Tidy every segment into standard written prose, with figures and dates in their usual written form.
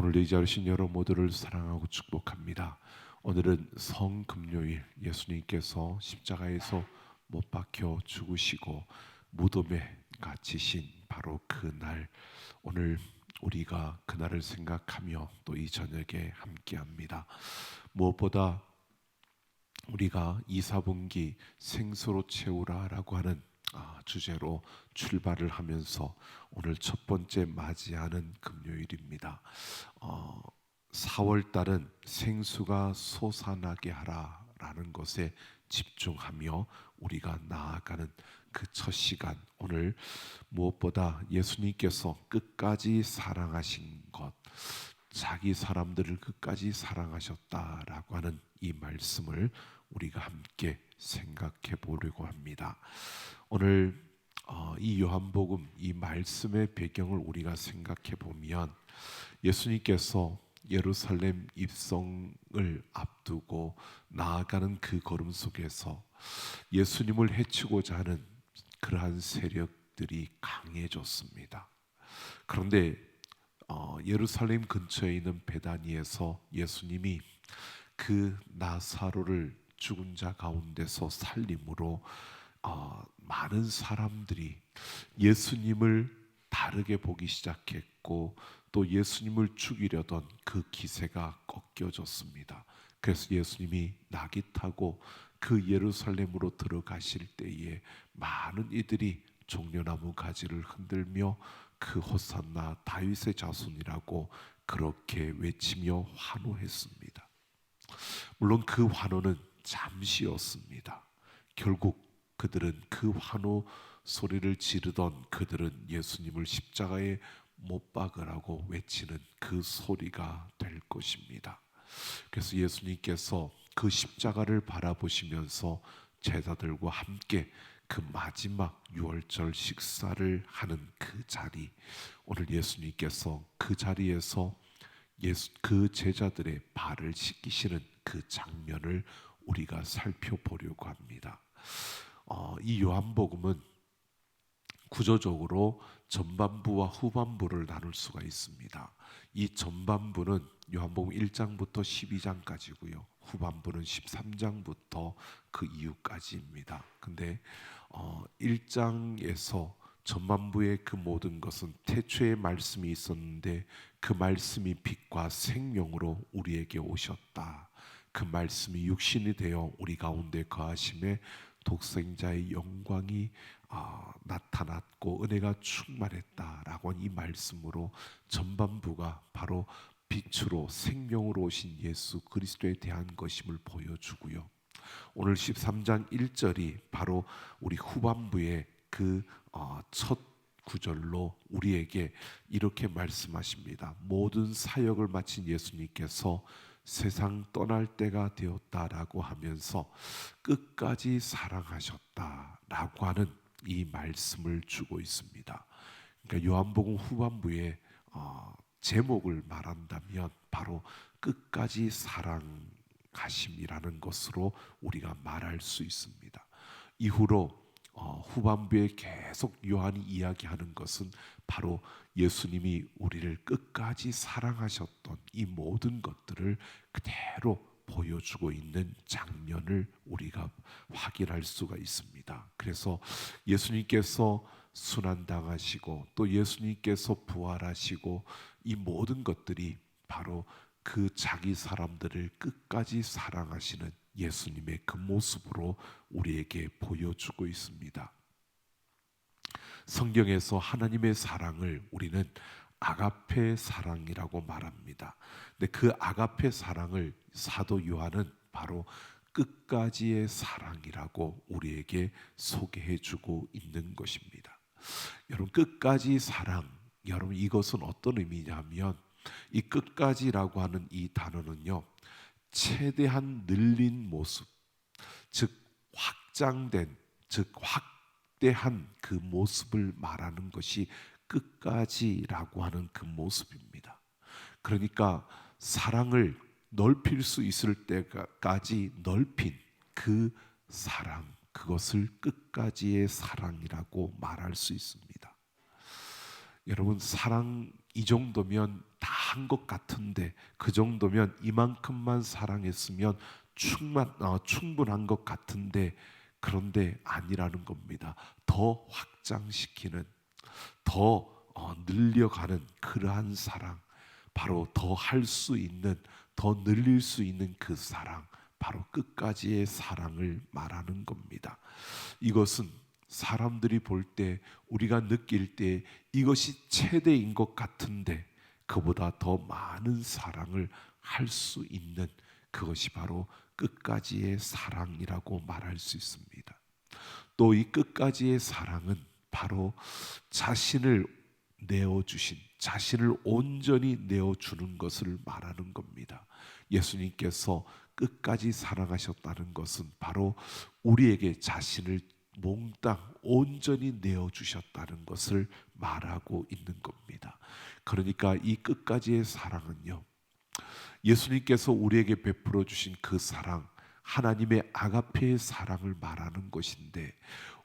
오늘도 이 자리신 여러분 모두를 사랑하고 축복합니다. 오늘은 성금요일, 예수님께서 십자가에서 못 박혀 죽으시고 무덤에 갇히신 바로 그날, 오늘 우리가 그날을 생각하며 또 이 저녁에 함께합니다. 무엇보다 우리가 2, 4분기 생수로 채우라라고 하는 주제로 출발을 하면서 오늘 첫 번째 맞이하는 금요일입니다. 4월 달은 생수가 솟아나게 하라라는 것에 집중하며 우리가 나아가는 그 첫 시간, 오늘 무엇보다 예수님께서 끝까지 사랑하신 것, 자기 사람들을 끝까지 사랑하셨다라고 하는 이 말씀을 우리가 함께 생각해 보려고 합니다. 오늘 이 요한복음 이 말씀의 배경을 우리가 생각해 보면 예수님께서 예루살렘 입성을 앞두고 나아가는 그 걸음 속에서 예수님을 해치고자 하는 그러한 세력들이 강해졌습니다. 그런데 예루살렘 근처에 있는 베다니에서 예수님이 그 나사로를 죽은 자 가운데서 살림으로 많은 사람들이 예수님을 다르게 보기 시작했고 또 예수님을 죽이려던 그 기세가 꺾여졌습니다. 그래서 예수님이 낙이 타고 그 예루살렘으로 들어가실 때에 많은 이들이 종려나무 가지를 흔들며 그 호산나 다윗의 자손이라고 그렇게 외치며 환호했습니다. 물론 그 환호는 잠시였습니다. 결국 그들은 그 환호 소리를 지르던 그들은 예수님을 십자가에 못 박으라고 외치는 그 소리가 될 것입니다. 그래서 예수님께서 그 십자가를 바라보시면서 제자들과 함께 그 마지막 유월절 식사를 하는 그 자리, 오늘 예수님께서 그 자리에서 그 제자들의 발을 씻기시는 그 장면을 우리가 살펴보려고 합니다. 이 요한복음은 구조적으로 전반부와 후반부를 나눌 수가 있습니다. 이 전반부는 요한복음 1장부터 12장까지고요. 후반부는 13장부터 그 이후까지입니다. 근데 1장에서 전반부의 그 모든 것은 태초에 말씀이 있었는데 그 말씀이 빛과 생명으로 우리에게 오셨다. 그 말씀이 육신이 되어 우리 가운데 거하심에 독생자의 영광이 나타났고 은혜가 충만했다라고 하는 이 말씀으로 전반부가 바로 빛으로 생명으로 오신 예수 그리스도에 대한 것임을 보여주고요. 오늘 13장 1절이 바로 우리 후반부의 그 첫 구절로 우리에게 이렇게 말씀하십니다. 모든 사역을 마친 예수님께서 세상 떠날 때가 되었다라고 하면서 끝까지 사랑하셨다라고 하는 이 말씀을 주고 있습니다. 그러니까 요한복음 후반부에 제목을 말한다면 바로 끝까지 사랑하심이라는 것으로 우리가 말할 수 있습니다. 이후로 후반부에 계속 요한이 이야기하는 것은 바로 예수님이 우리를 끝까지 사랑하셨던 이 모든 것들을 그대로 보여주고 있는 장면을 우리가 확인할 수가 있습니다. 그래서 예수님께서 순환당하시고 또 예수님께서 부활하시고 이 모든 것들이 바로 그 자기 사람들을 끝까지 사랑하시는 예수님의 그 모습으로 우리에게 보여주고 있습니다. 성경에서 하나님의 사랑을 우리는 아가페 사랑이라고 말합니다. 근데 그 아가페 사랑을 사도 요한은 바로 끝까지의 사랑이라고 우리에게 소개해주고 있는 것입니다. 여러분, 끝까지 사랑, 여러분 이것은 어떤 의미냐면 이 끝까지라고 하는 이 단어는요, 최대한 늘린 모습, 즉 확장된, 즉 확대한 그 모습을 말하는 것이 끝까지라고 하는 그 모습입니다. 그러니까 사랑을 넓힐 수 있을 때까지 넓힌 그 사랑, 그것을 끝까지의 사랑이라고 말할 수 있습니다. 여러분, 사랑 이 정도면 다 한 것 같은데 그 정도면 이만큼만 사랑했으면 충분한 것 같은데 그런데 아니라는 겁니다. 더 확장시키는, 더 늘려가는 그러한 사랑, 바로 더 할 수 있는, 더 늘릴 수 있는 그 사랑, 바로 끝까지의 사랑을 말하는 겁니다. 이것은 사람들이 볼 때, 우리가 느낄 때 이것이 최대인 것 같은데 그보다 더 많은 사랑을 할 수 있는, 그것이 바로 끝까지의 사랑이라고 말할 수 있습니다. 또 이 끝까지의 사랑은 바로 자신을 내어주신, 자신을 온전히 내어주는 것을 말하는 겁니다. 예수님께서 끝까지 사랑하셨다는 것은 바로 우리에게 자신을 몽땅 온전히 내어주셨다는 것을 말하고 있는 겁니다. 그러니까 이 끝까지의 사랑은요, 예수님께서 우리에게 베풀어 주신 그 사랑, 하나님의 아가페의 사랑을 말하는 것인데,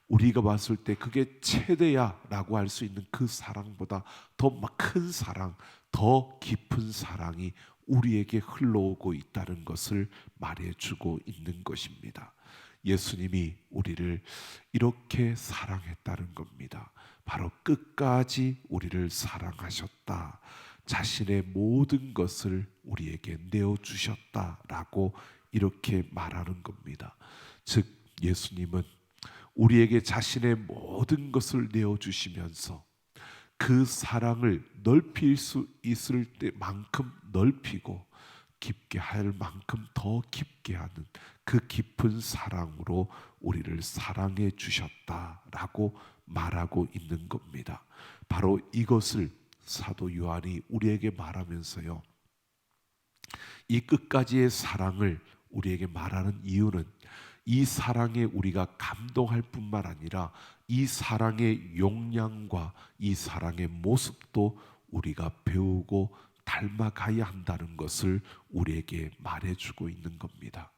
우리가 봤을 때 그게 최대야라고 할 수 있는 그 사랑보다 더 큰 사랑, 더 깊은 사랑이 우리에게 흘러오고 있다는 것을 말해주고 있는 것입니다. 예수님이 우리를 이렇게 사랑했다는 겁니다. 바로 끝까지 우리를 사랑하셨다, 자신의 모든 것을 우리에게 내어주셨다라고 이렇게 말하는 겁니다. 즉 예수님은 우리에게 자신의 모든 것을 내어주시면서 그 사랑을 넓힐 수 있을 때만큼 넓히고 깊게 할 만큼 더 깊게 하는 그 깊은 사랑으로 우리를 사랑해 주셨다라고 말하고 있는 겁니다. 바로 이것을 사도 요한이 우리에게 말하면서요, 이 끝까지의 사랑을 우리에게 말하는 이유는 이 사랑에 우리가 감동할 뿐만 아니라 이 사랑의 용량과 이 사랑의 모습도 우리가 배우고 닮아가야 한다는 것을 우리에게 말해주고 있는 겁니다.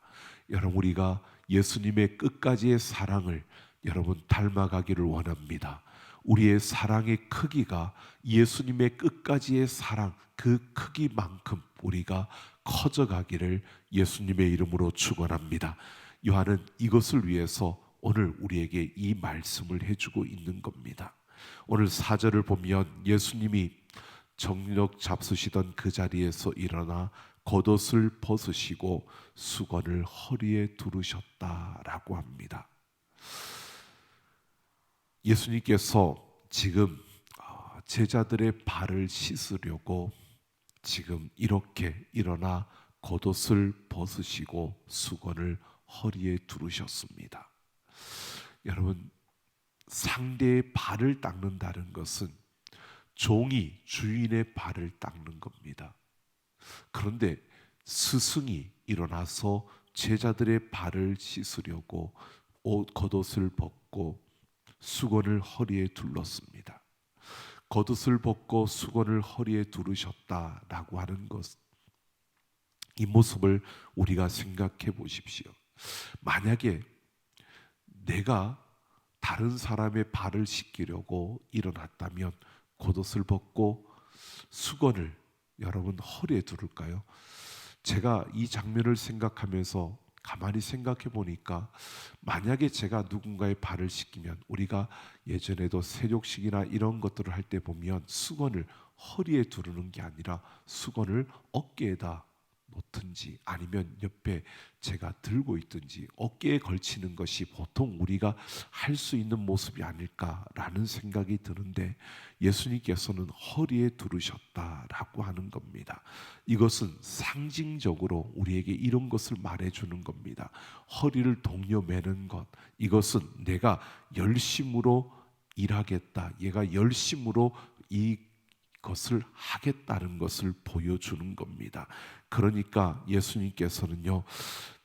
여러분, 우리가 예수님의 끝까지의 사랑을 여러분 닮아가기를 원합니다. 우리의 사랑의 크기가 예수님의 끝까지의 사랑 그 크기만큼 우리가 커져가기를 예수님의 이름으로 축원합니다. 요한은 이것을 위해서 오늘 우리에게 이 말씀을 해주고 있는 겁니다. 오늘 4절을 보면 예수님이 정력 잡수시던 그 자리에서 일어나 겉옷을 벗으시고 수건을 허리에 두르셨다라고 합니다. 예수님께서 지금 제자들의 발을 씻으려고 지금 이렇게 일어나 겉옷을 벗으시고 수건을 허리에 두르셨습니다. 여러분, 상대의 발을 닦는다는 것은 종이 주인의 발을 닦는 겁니다. 그런데 스승이 일어나서 제자들의 발을 씻으려고 겉옷을 벗고 수건을 허리에 둘렀습니다. 겉옷을 벗고 수건을 허리에 두르셨다라고 하는 것, 이 모습을 우리가 생각해 보십시오. 만약에 내가 다른 사람의 발을 씻기려고 일어났다면 겉옷을 벗고 수건을 여러분 허리에 두를까요? 제가 이 장면을 생각하면서 가만히 생각해 보니까, 만약에 제가 누군가의 발을 씻기면, 우리가 예전에도 세족식이나 이런 것들을 할 때 보면 수건을 허리에 두르는 게 아니라 수건을 어깨에다 놓든지 아니면 옆에 제가 들고 있든지 어깨에 걸치는 것이 보통 우리가 할 수 있는 모습이 아닐까라는 생각이 드는데, 예수님께서는 허리에 두르셨다라고 하는 겁니다. 이것은 상징적으로 우리에게 이런 것을 말해주는 겁니다. 허리를 동여매는 것, 이것은 내가 열심으로 일하겠다, 얘가 열심으로 이 것을 하겠다는 것을 보여주는 겁니다. 그러니까 예수님께서는요,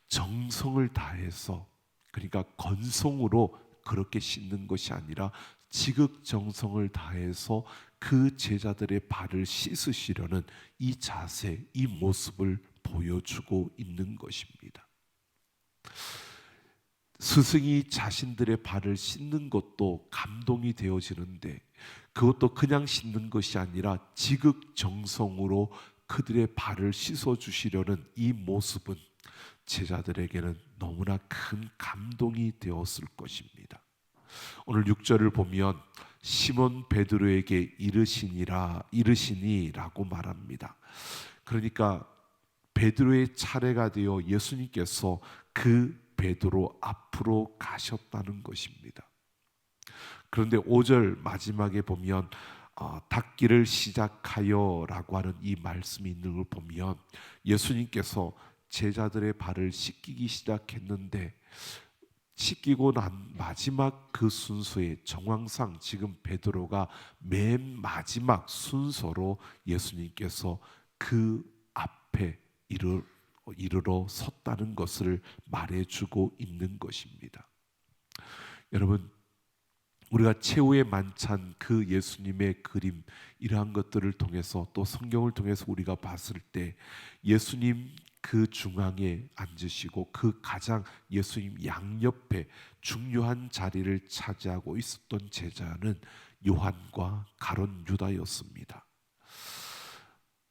정성을 다해서, 그러니까 건성으로 그렇게 씻는 것이 아니라 지극정성을 다해서 그 제자들의 발을 씻으시려는 이 자세, 이 모습을 보여주고 있는 것입니다. 스승이 자신들의 발을 씻는 것도 감동이 되어지는데, 그것도 그냥 씻는 것이 아니라 지극정성으로 그들의 발을 씻어 주시려는 이 모습은 제자들에게는 너무나 큰 감동이 되었을 것입니다. 오늘 6절을 보면 시몬 베드로에게 이르시니라고 말합니다. 그러니까 베드로의 차례가 되어 예수님께서 그 베드로 앞으로 가셨다는 것입니다. 그런데 5절 마지막에 보면 닦기를 시작하여라고 하는 이 말씀이 있는 걸 보면 예수님께서 제자들의 발을 씻기기 시작했는데 씻기고 난 마지막 그 순서의 정황상 지금 베드로가 맨 마지막 순서로 예수님께서 그 앞에 이르러 섰다는 것을 말해주고 있는 것입니다. 여러분, 우리가 최후의 만찬 그 예수님의 그림 이러한 것들을 통해서 또 성경을 통해서 우리가 봤을 때 예수님 그 중앙에 앉으시고 그 가장 예수님 양옆에 중요한 자리를 차지하고 있었던 제자는 요한과 가룟 유다였습니다.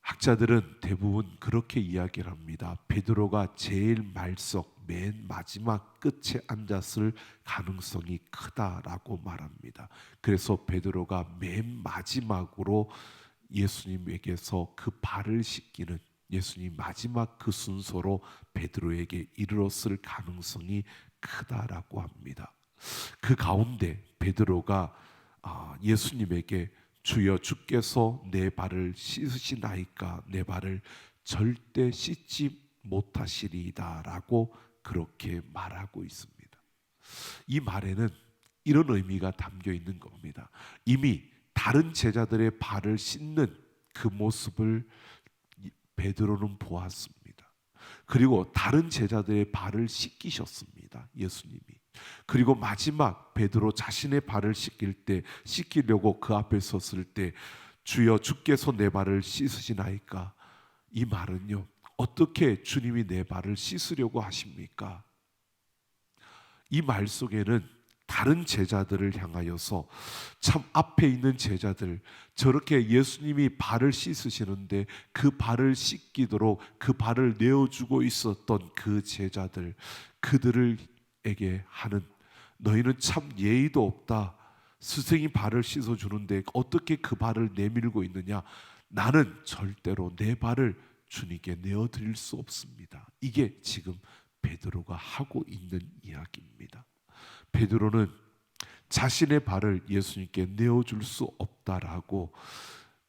학자들은 대부분 그렇게 이야기를 합니다. 베드로가 제일 말석 맨 마지막 끝에 앉았을 가능성이 크다라고 말합니다. 그래서 베드로가 맨 마지막으로 예수님에게서 그 발을 씻기는 예수님 마지막 그 순서로 베드로에게 이르렀을 가능성이 크다라고 합니다. 그 가운데 베드로가 예수님에게 주여 주께서 내 발을 씻으시나이까 내 발을 절대 씻지 못하시리이다 라고 그렇게 말하고 있습니다. 이 말에는 이런 의미가 담겨 있는 겁니다. 이미 다른 제자들의 발을 씻는 그 모습을 베드로는 보았습니다. 그리고 다른 제자들의 발을 씻기셨습니다. 예수님이. 그리고 마지막 베드로 자신의 발을 씻기려고 그 앞에 섰을 때 주여 주께서 내 발을 씻으시나이까. 이 말은요, 어떻게 주님이 내 발을 씻으려고 하십니까? 이 말 속에는 다른 제자들을 향하여서 참 앞에 있는 제자들 저렇게 예수님이 발을 씻으시는데 그 발을 씻기도록 그 발을 내어주고 있었던 그 제자들 그들에게 하는 너희는 참 예의도 없다. 스승이 발을 씻어주는데 어떻게 그 발을 내밀고 있느냐. 나는 절대로 내 발을 주님께 내어드릴 수 없습니다. 이게 지금 베드로가 하고 있는 이야기입니다. 베드로는 자신의 발을 예수님께 내어줄 수 없다라고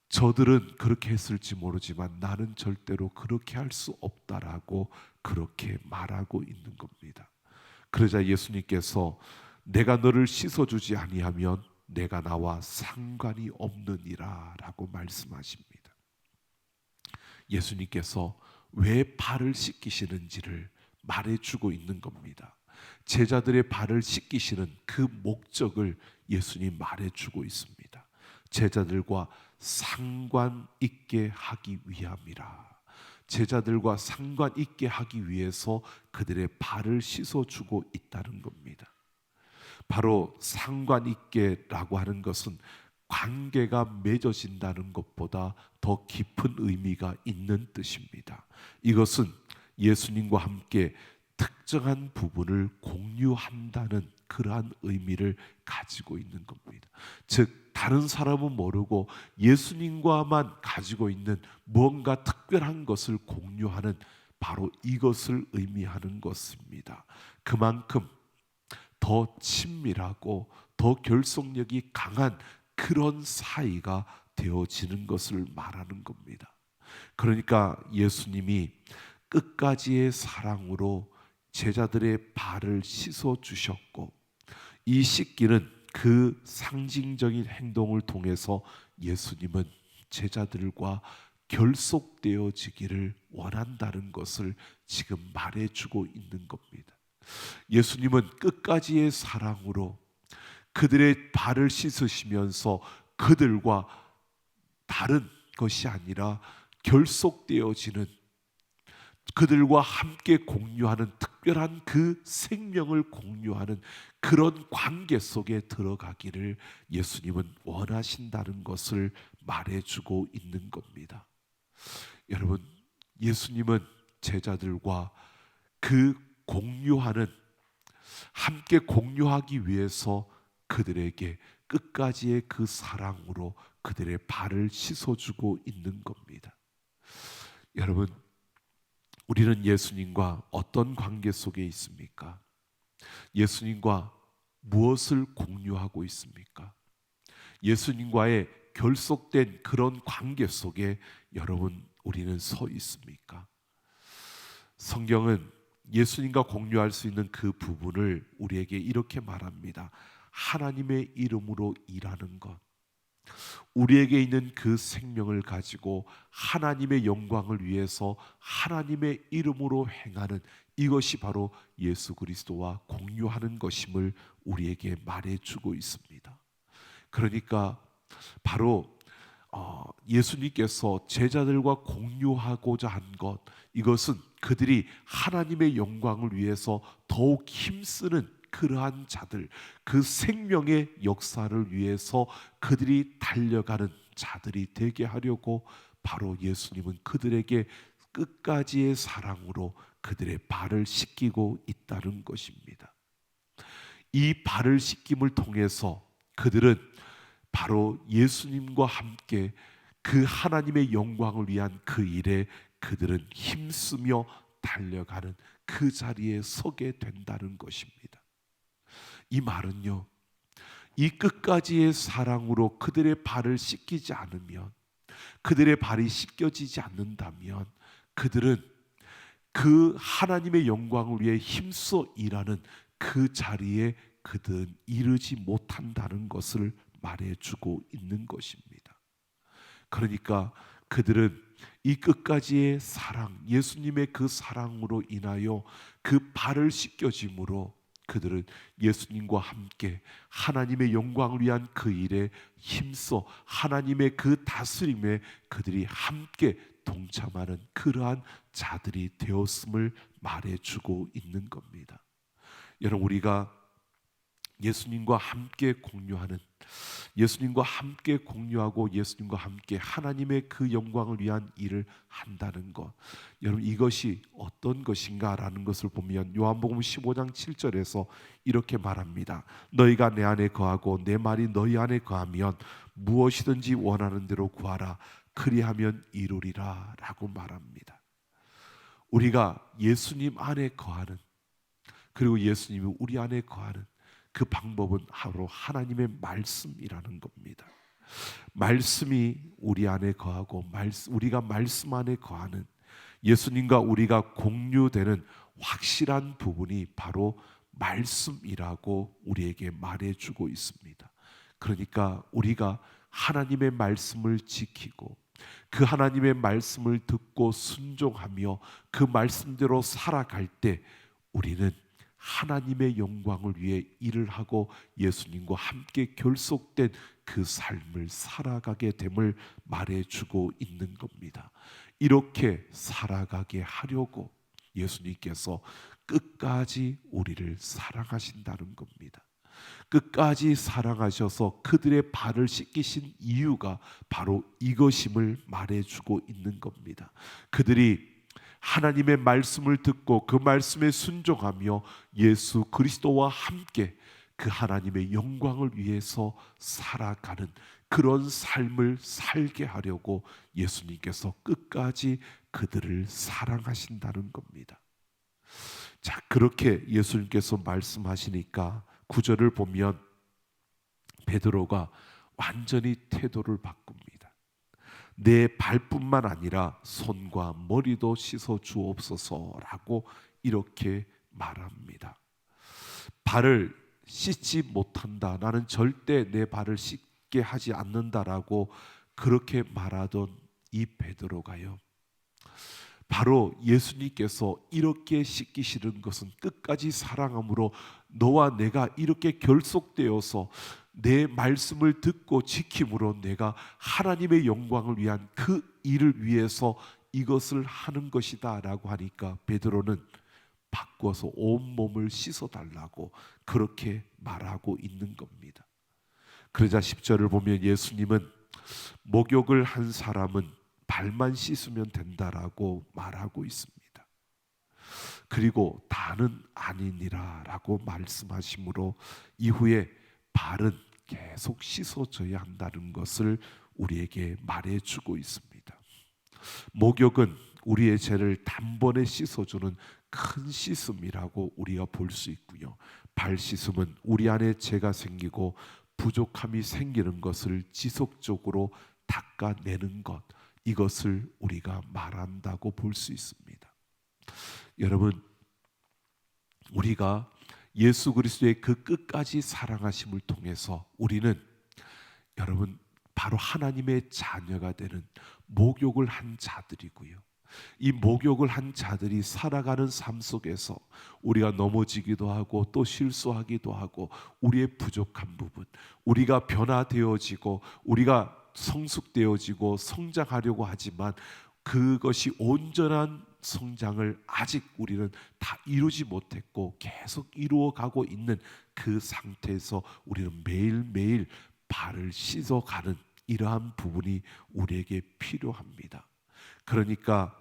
저들은 그렇게 했을지 모르지만 나는 절대로 그렇게 할 수 없다라고 그렇게 말하고 있는 겁니다. 그러자 예수님께서 내가 너를 씻어주지 아니하면 내가 나와 상관이 없느니라 라고 말씀하십니다. 예수님께서 왜 발을 씻기시는지를 말해주고 있는 겁니다. 제자들의 발을 씻기시는 그 목적을 예수님 말해주고 있습니다. 제자들과 상관 있게 하기 위함이라. 제자들과 상관 있게 하기 위해서 그들의 발을 씻어주고 있다는 겁니다. 바로 상관 있게라고 하는 것은 관계가 맺어진다는 것보다 더 깊은 의미가 있는 뜻입니다. 이것은 예수님과 함께 특정한 부분을 공유한다는 그러한 의미를 가지고 있는 겁니다. 즉 다른 사람은 모르고 예수님과만 가지고 있는 무언가 특별한 것을 공유하는 바로 이것을 의미하는 것입니다. 그만큼 더 친밀하고 더 결속력이 강한 그런 사이가 되어지는 것을 말하는 겁니다. 그러니까 예수님이 끝까지의 사랑으로 제자들의 발을 씻어 주셨고 이 씻기는 그 상징적인 행동을 통해서 예수님은 제자들과 결속되어지기를 원한다는 것을 지금 말해주고 있는 겁니다. 예수님은 끝까지의 사랑으로 그들의 발을 씻으시면서 그들과 다른 것이 아니라 결속되어지는 그들과 함께 공유하는 특별한 그 생명을 공유하는 그런 관계 속에 들어가기를 예수님은 원하신다는 것을 말해주고 있는 겁니다. 여러분, 예수님은 제자들과 그 공유하는, 함께 공유하기 위해서 그들에게 끝까지의 그 사랑으로 그들의 발을 씻어주고 있는 겁니다. 여러분, 우리는 예수님과 어떤 관계 속에 있습니까? 예수님과 무엇을 공유하고 있습니까? 예수님과의 결속된 그런 관계 속에 여러분, 우리는 서 있습니까? 성경은 예수님과 공유할 수 있는 그 부분을 우리에게 이렇게 말합니다. 하나님의 이름으로 일하는 것, 우리에게 있는 그 생명을 가지고 하나님의 영광을 위해서 하나님의 이름으로 행하는, 이것이 바로 예수 그리스도와 공유하는 것임을 우리에게 말해주고 있습니다. 그러니까 바로 예수님께서 제자들과 공유하고자 한 것, 이것은 그들이 하나님의 영광을 위해서 더욱 힘쓰는 그러한 자들, 그 생명의 역사를 위해서 그들이 달려가는 자들이 되게 하려고 바로 예수님은 그들에게 끝까지의 사랑으로 그들의 발을 씻기고 있다는 것입니다. 이 발을 씻김을 통해서 그들은 바로 예수님과 함께 그 하나님의 영광을 위한 그 일에 그들은 힘쓰며 달려가는 그 자리에 서게 된다는 것입니다. 이 말은요, 이 끝까지의 사랑으로 그들의 발을 씻기지 않으면, 그들의 발이 씻겨지지 않는다면 그들은 그 하나님의 영광을 위해 힘써 일하는 그 자리에 그들은 이르지 못한다는 것을 말해주고 있는 것입니다. 그러니까 그들은 이 끝까지의 사랑, 예수님의 그 사랑으로 인하여 그 발을 씻겨짐으로 그들은 예수님과 함께 하나님의 영광을 위한 그 일에 힘써 하나님의 그 다스림에 그들이 함께 동참하는 그러한 자들이 되었음을 말해주고 있는 겁니다. 여러분, 우리가 예수님과 함께 공유하는, 예수님과 함께 공유하고 예수님과 함께 하나님의 그 영광을 위한 일을 한다는 것, 여러분, 이것이 어떤 것인가라는 것을 보면 요한복음 15장 7절에서 이렇게 말합니다. 너희가 내 안에 거하고 내 말이 너희 안에 거하면 무엇이든지 원하는 대로 구하라, 그리하면 이루리라 라고 말합니다. 우리가 예수님 안에 거하는, 그리고 예수님이 우리 안에 거하는 그 방법은 바로 하나님의 말씀이라는 겁니다. 말씀이 우리 안에 거하고 우리가 말씀 안에 거하는, 예수님과 우리가 공유되는 확실한 부분이 바로 말씀이라고 우리에게 말해주고 있습니다. 그러니까 우리가 하나님의 말씀을 지키고 그 하나님의 말씀을 듣고 순종하며 그 말씀대로 살아갈 때 우리는 하나님의 영광을 위해 일을 하고 예수님과 함께 결속된 그 삶을 살아가게 됨을 말해주고 있는 겁니다. 이렇게 살아가게 하려고 예수님께서 끝까지 우리를 사랑하신다는 겁니다. 끝까지 사랑하셔서 그들의 발을 씻기신 이유가 바로 이것임을 말해주고 있는 겁니다. 그들이 하나님의 말씀을 듣고 그 말씀에 순종하며 예수 그리스도와 함께 그 하나님의 영광을 위해서 살아가는 그런 삶을 살게 하려고 예수님께서 끝까지 그들을 사랑하신다는 겁니다. 자, 그렇게 예수님께서 말씀하시니까 9절을 보면 베드로가 완전히 태도를 바꿉니다. 내 발뿐만 아니라 손과 머리도 씻어 주옵소서라고 이렇게 말합니다. 발을 씻지 못한다, 나는 절대 내 발을 씻게 하지 않는다라고 그렇게 말하던 이 베드로가요, 바로 예수님께서 이렇게 씻기시는 것은 끝까지 사랑함으로 너와 내가 이렇게 결속되어서 내 말씀을 듣고 지킴으로 내가 하나님의 영광을 위한 그 일을 위해서 이것을 하는 것이다 라고 하니까 베드로는 바꿔서 온몸을 씻어달라고 그렇게 말하고 있는 겁니다. 그러자 10절을 보면 예수님은 목욕을 한 사람은 발만 씻으면 된다라고 말하고 있습니다. 그리고 다는 아니니라 라고 말씀하시므로 이후에 발은 계속 씻어줘야 한다는 것을 우리에게 말해주고 있습니다. 목욕은 우리의 죄를 단번에 씻어주는 큰 씻음이라고 우리가 볼 수 있고요. 발 씻음은 우리 안에 죄가 생기고 부족함이 생기는 것을 지속적으로 닦아내는 것, 이것을 우리가 말한다고 볼 수 있습니다. 여러분, 우리가 예수 그리스도의 그 끝까지 사랑하심을 통해서 우리는 여러분 바로 하나님의 자녀가 되는 목욕을 한 자들이고요. 이 목욕을 한 자들이 살아가는 삶 속에서 우리가 넘어지기도 하고 또 실수하기도 하고 우리의 부족한 부분, 우리가 변화되어지고 우리가 성숙되어지고 성장하려고 하지만 그것이 온전한 성장을 아직 우리는 다 이루지 못했고 계속 이루어가고 있는 그 상태에서 우리는 매일매일 발을 씻어가는 이러한 부분이 우리에게 필요합니다. 그러니까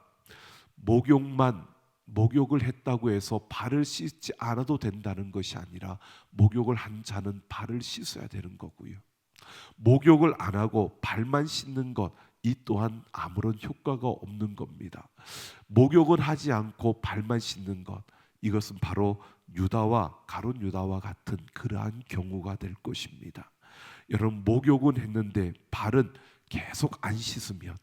목욕을 했다고 해서 발을 씻지 않아도 된다는 것이 아니라 목욕을 한 자는 발을 씻어야 되는 거고요. 목욕을 안 하고 발만 씻는 것, 이 또한 아무런 효과가 없는 겁니다. 목욕을 하지 않고 발만 씻는 것, 이것은 바로 가룟 유다와 같은 그러한 경우가 될 것입니다. 여러분, 목욕은 했는데 발은 계속 안 씻으면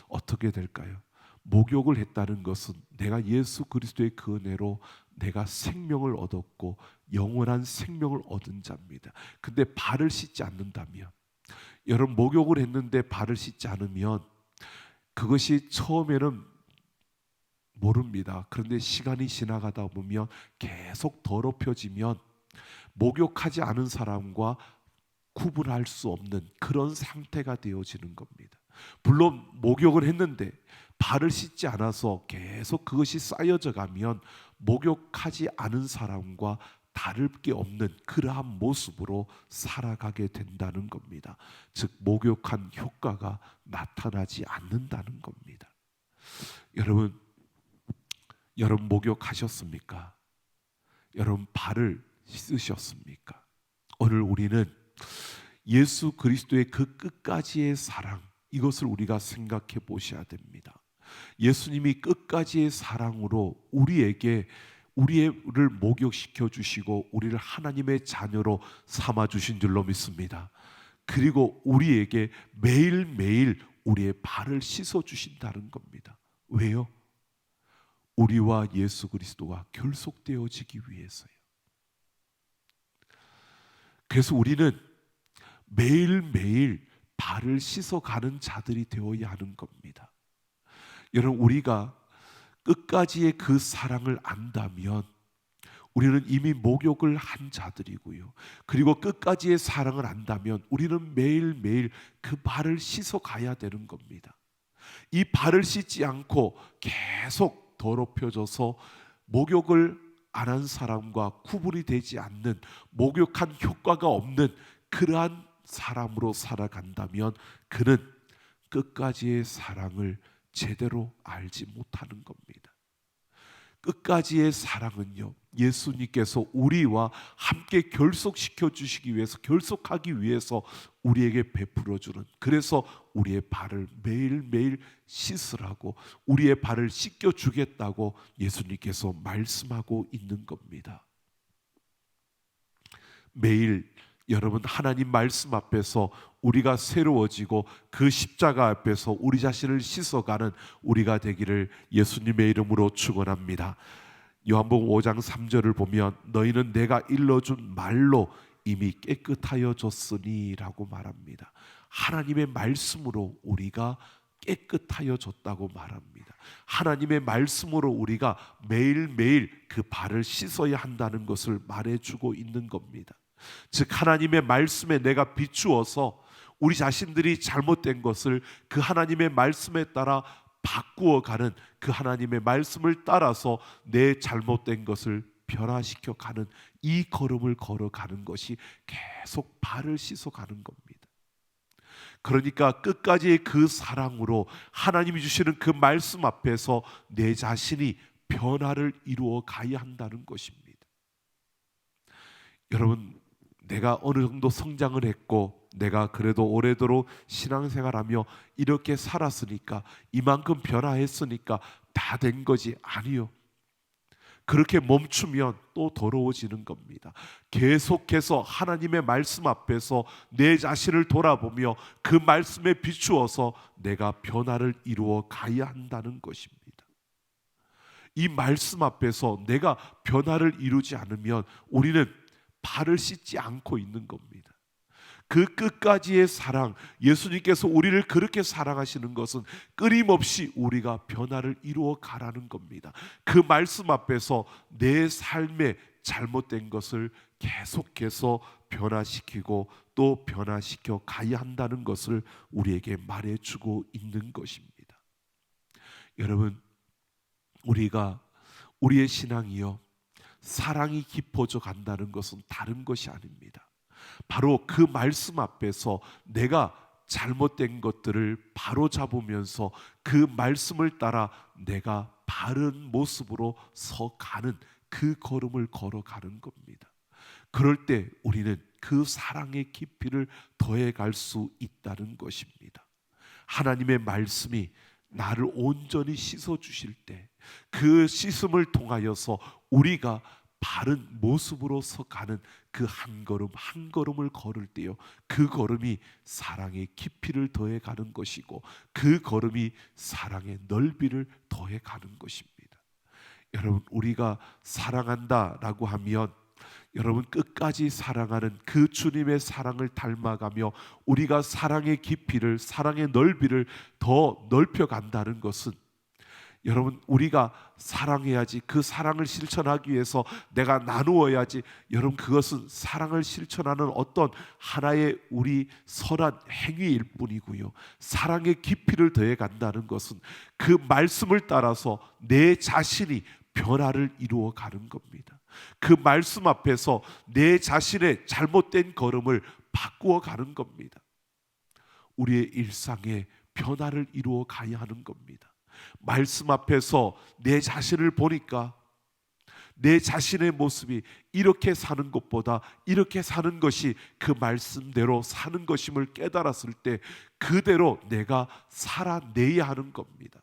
어떻게 될까요? 목욕을 했다는 것은 내가 예수 그리스도의 그 은혜로 내가 생명을 얻었고 영원한 생명을 얻은 자입니다. 근데 발을 씻지 않는다면, 여러분 목욕을 했는데 발을 씻지 않으면 그것이 처음에는 모릅니다. 그런데 시간이 지나가다 보면 계속 더럽혀지면 목욕하지 않은 사람과 구분할 수 없는 그런 상태가 되어지는 겁니다. 물론 목욕을 했는데 발을 씻지 않아서 계속 그것이 쌓여져 가면 목욕하지 않은 사람과 다를 게 없는 그러한 모습으로 살아가게 된다는 겁니다. 즉 목욕한 효과가 나타나지 않는다는 겁니다. 여러분 목욕하셨습니까? 여러분 발을 씻으셨습니까? 오늘 우리는 예수 그리스도의 그 끝까지의 사랑, 이것을 우리가 생각해 보셔야 됩니다. 예수님이 끝까지의 사랑으로 우리를 목욕시켜 주시고 우리를 하나님의 자녀로 삼아 주신 줄로 믿습니다. 그리고 우리에게 매일매일 우리의 발을 씻어 주신다는 겁니다. 왜요? 우리와 예수 그리스도가 결속되어지기 위해서요. 그래서 우리는 매일매일 발을 씻어가는 자들이 되어야 하는 겁니다. 여러분, 우리가 끝까지의 그 사랑을 안다면 우리는 이미 목욕을 한 자들이고요. 그리고 끝까지의 사랑을 안다면 우리는 매일매일 그 발을 씻어가야 되는 겁니다. 이 발을 씻지 않고 계속 더럽혀져서 목욕을 안 한 사람과 구분이 되지 않는, 목욕한 효과가 없는 그러한 사람으로 살아간다면 그는 끝까지의 사랑을 제대로 알지 못하는 겁니다. 끝까지의 사랑은요, 예수님께서 우리와 함께 결속시켜 주시기 위해서, 결속하기 위해서 우리에게 베풀어 주는, 그래서 우리의 발을 매일매일 씻으라고, 우리의 발을 씻겨 주겠다고 예수님께서 말씀하고 있는 겁니다. 매일 여러분 하나님 말씀 앞에서 우리가 새로워지고 그 십자가 앞에서 우리 자신을 씻어가는 우리가 되기를 예수님의 이름으로 축원합니다. 요한복음 5장 3절을 보면 너희는 내가 일러준 말로 이미 깨끗하여졌으니 라고 말합니다. 하나님의 말씀으로 우리가 깨끗하여졌다고 말합니다. 하나님의 말씀으로 우리가 매일매일 그 발을 씻어야 한다는 것을 말해주고 있는 겁니다. 즉 하나님의 말씀에 내가 비추어서 우리 자신들이 잘못된 것을 그 하나님의 말씀에 따라 바꾸어가는, 그 하나님의 말씀을 따라서 내 잘못된 것을 변화시켜 가는 이 걸음을 걸어가는 것이 계속 발을 씻어가는 겁니다. 그러니까 끝까지의 그 사랑으로 하나님이 주시는 그 말씀 앞에서 내 자신이 변화를 이루어 가야 한다는 것입니다. 여러분, 내가 어느 정도 성장을 했고 내가 그래도 오래도록 신앙생활하며 이렇게 살았으니까, 이만큼 변화했으니까 다 된 거지? 아니요. 그렇게 멈추면 또 더러워지는 겁니다. 계속해서 하나님의 말씀 앞에서 내 자신을 돌아보며 그 말씀에 비추어서 내가 변화를 이루어 가야 한다는 것입니다. 이 말씀 앞에서 내가 변화를 이루지 않으면 우리는 발을 씻지 않고 있는 겁니다. 그 끝까지의 사랑, 예수님께서 우리를 그렇게 사랑하시는 것은 끊임없이 우리가 변화를 이루어 가라는 겁니다. 그 말씀 앞에서 내 삶에 잘못된 것을 계속해서 변화시키고 또 변화시켜 가야 한다는 것을 우리에게 말해주고 있는 것입니다. 여러분, 우리의 신앙이요, 사랑이 깊어져 간다는 것은 다른 것이 아닙니다. 바로 그 말씀 앞에서 내가 잘못된 것들을 바로 잡으면서 그 말씀을 따라 내가 바른 모습으로 서가는 그 걸음을 걸어가는 겁니다. 그럴 때 우리는 그 사랑의 깊이를 더해갈 수 있다는 것입니다. 하나님의 말씀이 나를 온전히 씻어주실 때 그 씻음을 통하여서 우리가 바른 모습으로 서가는 그 한 걸음 한 걸음을 걸을 때요, 그 걸음이 사랑의 깊이를 더해가는 것이고 그 걸음이 사랑의 넓이를 더해가는 것입니다. 여러분, 우리가 사랑한다라고 하면 여러분, 끝까지 사랑하는 그 주님의 사랑을 닮아가며 우리가 사랑의 깊이를, 사랑의 넓이를 더 넓혀간다는 것은, 여러분, 우리가 사랑해야지, 그 사랑을 실천하기 위해서 내가 나누어야지, 여러분, 그것은 사랑을 실천하는 어떤 하나의 우리 선한 행위일 뿐이고요, 사랑의 깊이를 더해 간다는 것은 그 말씀을 따라서 내 자신이 변화를 이루어 가는 겁니다. 그 말씀 앞에서 내 자신의 잘못된 걸음을 바꾸어 가는 겁니다. 우리의 일상에 변화를 이루어 가야 하는 겁니다. 말씀 앞에서 내 자신을 보니까 내 자신의 모습이 이렇게 사는 것보다 이렇게 사는 것이 그 말씀대로 사는 것임을 깨달았을 때 그대로 내가 살아내야 하는 겁니다.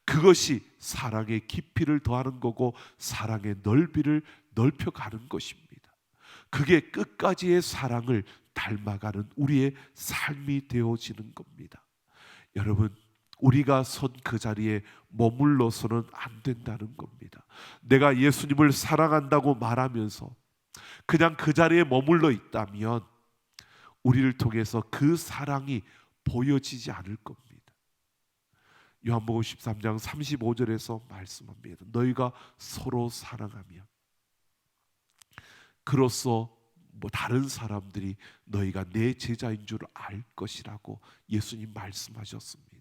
그것이 사랑의 깊이를 더하는 거고 사랑의 넓이를 넓혀가는 것입니다. 그게 끝까지의 사랑을 닮아가는 우리의 삶이 되어지는 겁니다. 여러분, 우리가 선 그 자리에 머물러서는 안 된다는 겁니다. 내가 예수님을 사랑한다고 말하면서 그냥 그 자리에 머물러 있다면 우리를 통해서 그 사랑이 보여지지 않을 겁니다. 요한복음 13장 35절에서 말씀합니다. 너희가 서로 사랑하면 그로써 다른 사람들이 너희가 내 제자인 줄 알 것이라고 예수님 말씀하셨습니다.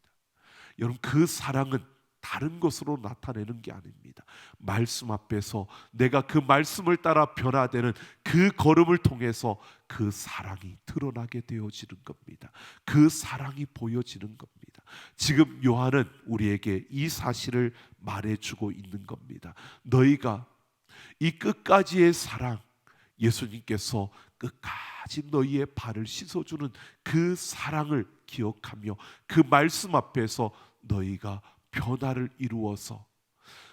여러분, 그 사랑은 다른 것으로 나타내는 게 아닙니다. 말씀 앞에서 내가 그 말씀을 따라 변화되는 그 걸음을 통해서 그 사랑이 드러나게 되어지는 겁니다. 그 사랑이 보여지는 겁니다. 지금 요한은 우리에게 이 사실을 말해주고 있는 겁니다. 너희가 이 끝까지의 사랑, 예수님께서 끝까지 너희의 발을 씻어주는 그 사랑을 기억하며 그 말씀 앞에서 너희가 변화를 이루어서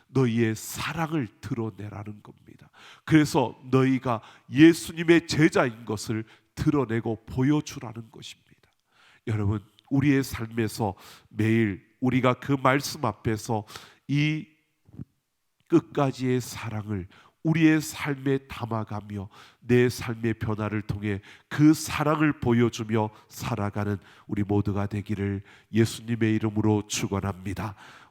너희의 사랑을 드러내라는 겁니다. 그래서 너희가 예수님의 제자인 것을 드러내고 보여주라는 것입니다. 여러분, 우리의 삶에서 매일 우리가 그 말씀 앞에서 이 끝까지의 사랑을 우리의 삶에 담아가며 내 삶의 변화를 통해 그 사랑을 보여주며 살아가는 우리 모두가 되기를 예수님의 이름으로 축원합니다.